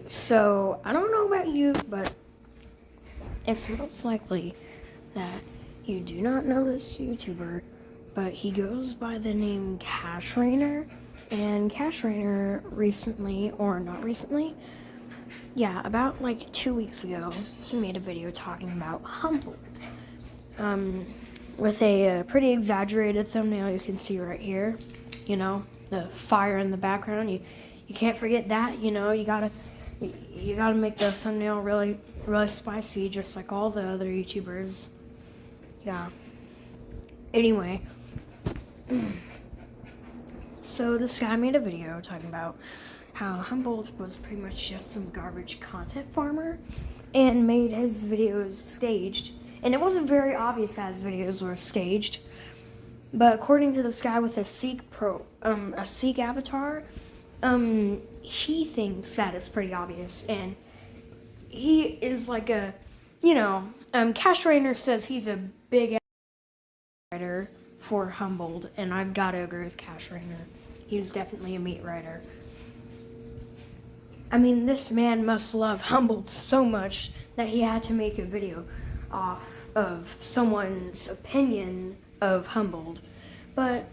So, I don't know about you, but it's most likely that you do not know this YouTuber, but he goes by the name Cashrainer. And Cashrainer recently, or not recently, yeah, about like 2 weeks ago, he made a video talking about Humbled. With a pretty exaggerated thumbnail you can see right here. You know, the fire in the background. You can't forget that. You know, you gotta make the thumbnail really spicy, just like all the other YouTubers. Yeah. Anyway, so this guy made a video talking about how Humboldt was pretty much just some garbage content farmer and made his videos staged. And it wasn't very obvious that his videos were staged. But according to this guy with a Seek avatar, he thinks that it's pretty obvious. And he is like Cashrainer says he's a big writer for Humboldt, and I've got to agree with Cashrainer. He's definitely a meat writer. I mean, this man must love Humboldt so much that he had to make a video off of someone's opinion of Humboldt. But,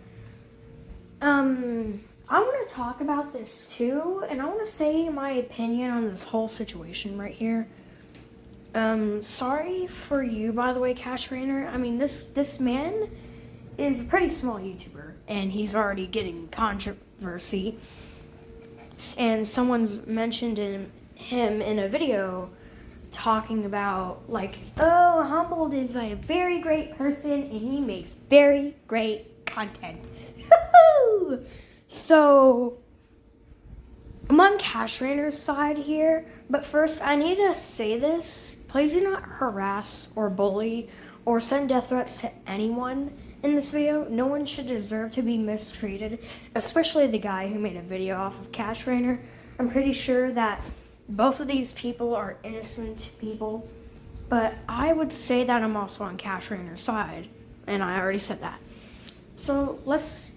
I want to talk about this too, and I want to say my opinion on this whole situation right here. Sorry for you, by the way, Cashrainer. I mean, this man is a pretty small YouTuber, and he's already getting controversy. And someone's mentioned him in a video talking about, like, oh, Humboldt is a very great person, and he makes very great content. So, I'm on Cashrainer's side here, but first I need to say this. Please do not harass or bully or send death threats to anyone in this video. No one should deserve to be mistreated, especially the guy who made a video off of Cashrainer. I'm pretty sure that both of these people are innocent people, but I would say that I'm also on Cashrainer's side, and I already said that. So let's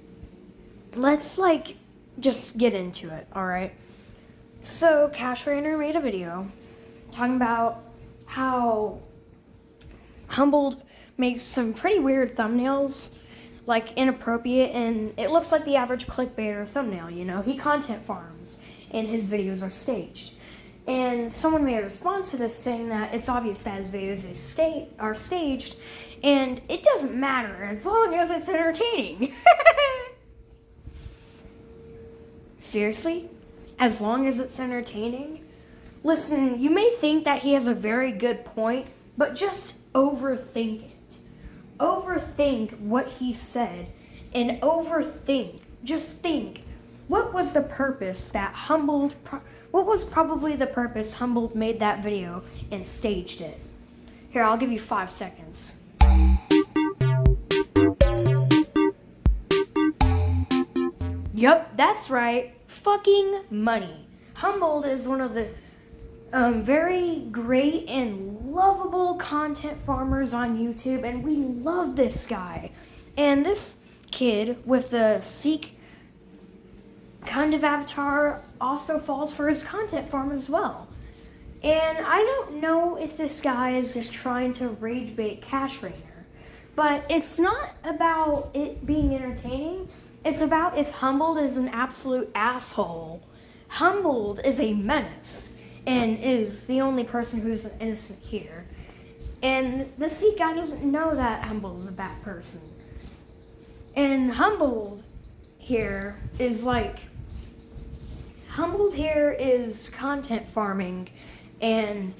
like just get into it, all right? So Cashrainer made a video talking about how Humboldt makes some pretty weird thumbnails, like inappropriate, and it looks like the average clickbaiter thumbnail, you know? He content farms, and his videos are staged. And someone made a response to this saying that it's obvious that his videos are staged, and it doesn't matter as long as it's entertaining. Seriously? As long as it's entertaining? Listen, you may think that he has a very good point, but just overthink it. Overthink what he said, and just think, what was probably the purpose Humboldt made that video and staged it? Here, I'll give you 5 seconds. Yup, that's right. Fucking money. Humboldt is one of the very great and lovable content farmers on YouTube, and we love this guy. And this kid with the Seek kind of avatar also falls for his content farm as well. And I don't know if this guy is just trying to rage bait Cashrainer, but it's not about it being entertaining. It's about if Humboldt is an absolute asshole. Humboldt is a menace and is the only person who's innocent here. And the Seek guy doesn't know that Humboldt is a bad person. And Humboldt here is content farming, and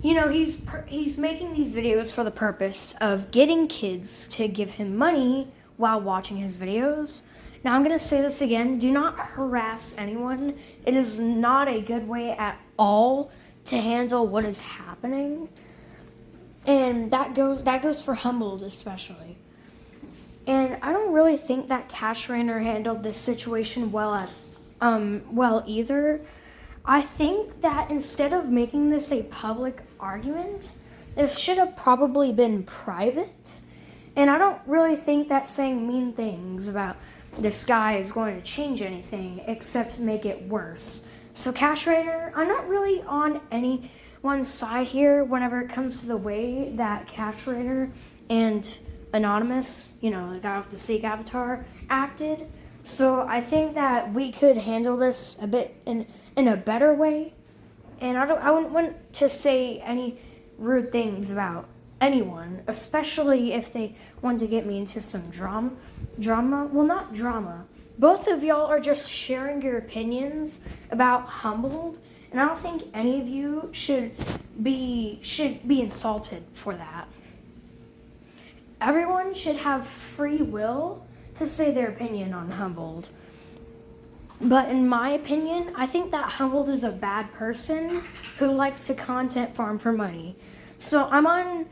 you know, he's making these videos for the purpose of getting kids to give him money while watching his videos. Now, I'm going to say this again. Do not harass anyone. It is not a good way at all to handle what is happening. And that goes for Humboldt especially. And I don't really think that Cashrainer handled this situation well either. I think that instead of making this a public argument, this should have probably been private. And I don't really think that saying mean things about this guy is going to change anything except make it worse. So Cashrainer, I'm not really on anyone's side here whenever it comes to the way that Cashrainer and Anonymous, the guy with the Seek avatar, acted. So I think that we could handle this a bit in a better way. And I wouldn't want to say any rude things about anyone, especially if they want to get me into some drama. Well, not drama. Both of y'all are just sharing your opinions about Humbled, and I don't think any of you should be insulted for that. Everyone should have free will to say their opinion on Humbled. But in my opinion, I think that Humbled is a bad person who likes to content farm for money. So I'm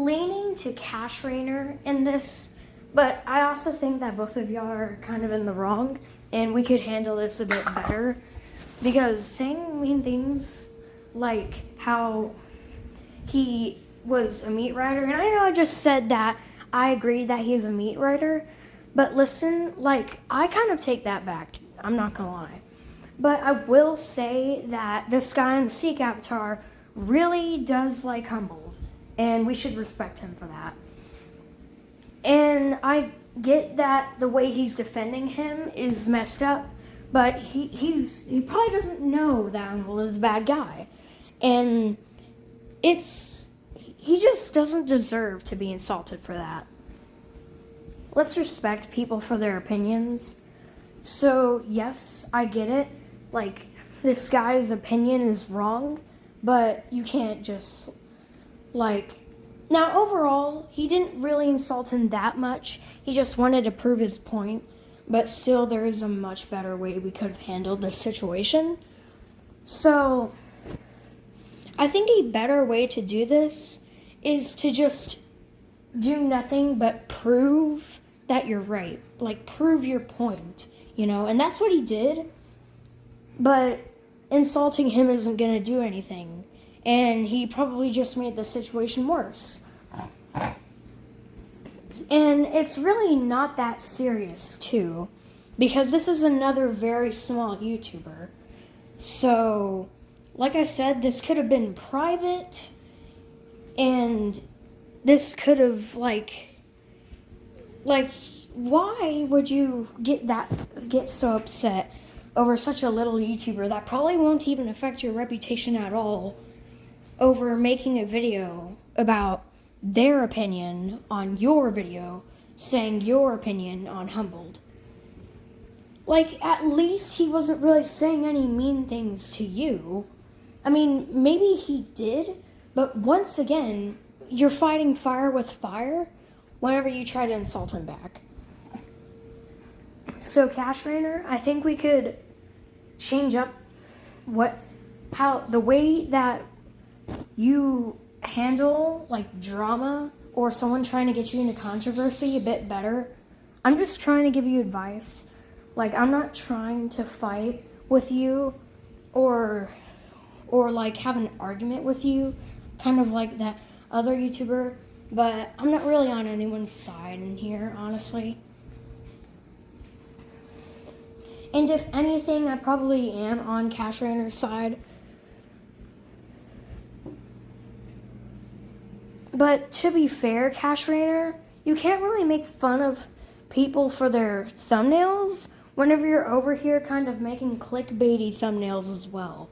leaning to Cashrainer in this, but I also think that both of y'all are kind of in the wrong, and we could handle this a bit better. Because saying mean things like how he was a meat writer, and I know I just said that I agree that he's a meat writer, but listen, I kind of take that back. I'm not gonna lie. But I will say that this guy in the Seek avatar really does like Humbled, and we should respect him for that. And I get that the way he's defending him is messed up, but he probably doesn't know that Humbled is a bad guy. And he just doesn't deserve to be insulted for that. Let's respect people for their opinions. So, yes, I get it. This guy's opinion is wrong, but you can't just, Now, overall, he didn't really insult him that much. He just wanted to prove his point, but still, there is a much better way we could have handled this situation. So, I think a better way to do this is to just do nothing but prove that you're right. Prove your point. And that's what he did, but insulting him isn't going to do anything, and he probably just made the situation worse. And it's really not that serious, too, because this is another very small YouTuber. So, like I said, this could have been private, and this could have, why would you get so upset over such a little YouTuber that probably won't even affect your reputation at all over making a video about their opinion on your video, saying your opinion on Humbled? At least he wasn't really saying any mean things to you. I mean, maybe he did, but once again, you're fighting fire with fire whenever you try to insult him back. So, Cashrainer, I think we could change up the way that you handle drama or someone trying to get you into controversy a bit better. I'm just trying to give you advice. I'm not trying to fight with you or have an argument with you, kind of like that other YouTuber, but I'm not really on anyone's side in here, honestly. And if anything, I probably am on Cashrainer's side. But to be fair, Cashrainer, you can't really make fun of people for their thumbnails whenever you're over here kind of making clickbaity thumbnails as well.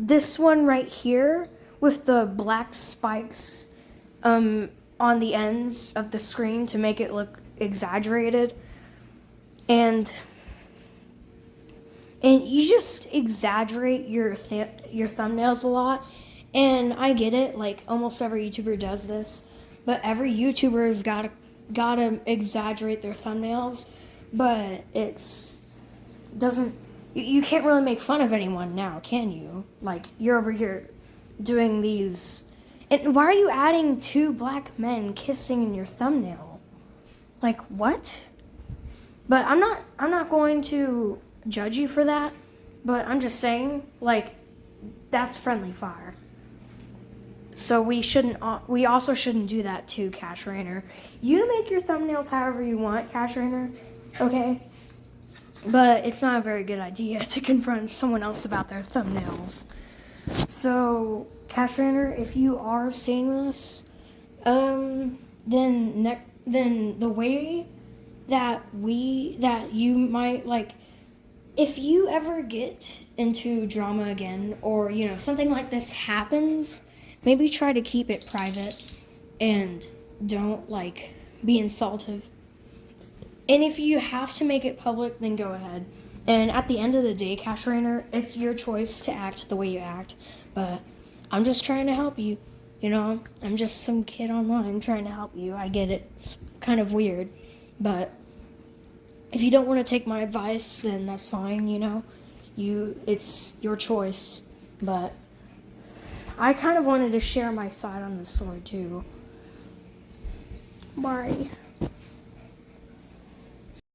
This one right here with the black spikes on the ends of the screen to make it look exaggerated. And you just exaggerate your thumbnails a lot. And I get it, almost every YouTuber does this, but every YouTuber has gotta exaggerate their thumbnails, but you can't really make fun of anyone now, can you? You're over here doing these, and why are you adding 2 black men kissing in your thumbnail? What? But I'm not going to judge you for that, but I'm just saying, that's friendly fire. So we also shouldn't do that too, Cashrainer. You make your thumbnails however you want, Cashrainer, okay? But it's not a very good idea to confront someone else about their thumbnails. So, Cashrainer, if you are seeing this, then the way that you might like, if you ever get into drama again, or something like this happens, maybe try to keep it private and don't like be insultive. And if you have to make it public, then go ahead. And at the end of the day, Cashrainer, it's your choice to act the way you act. But I'm just trying to help you. I'm just some kid online trying to help you. I get it. It's kind of weird. But if you don't want to take my advice, then that's fine, it's your choice. But I kind of wanted to share my side on this story too. Bye.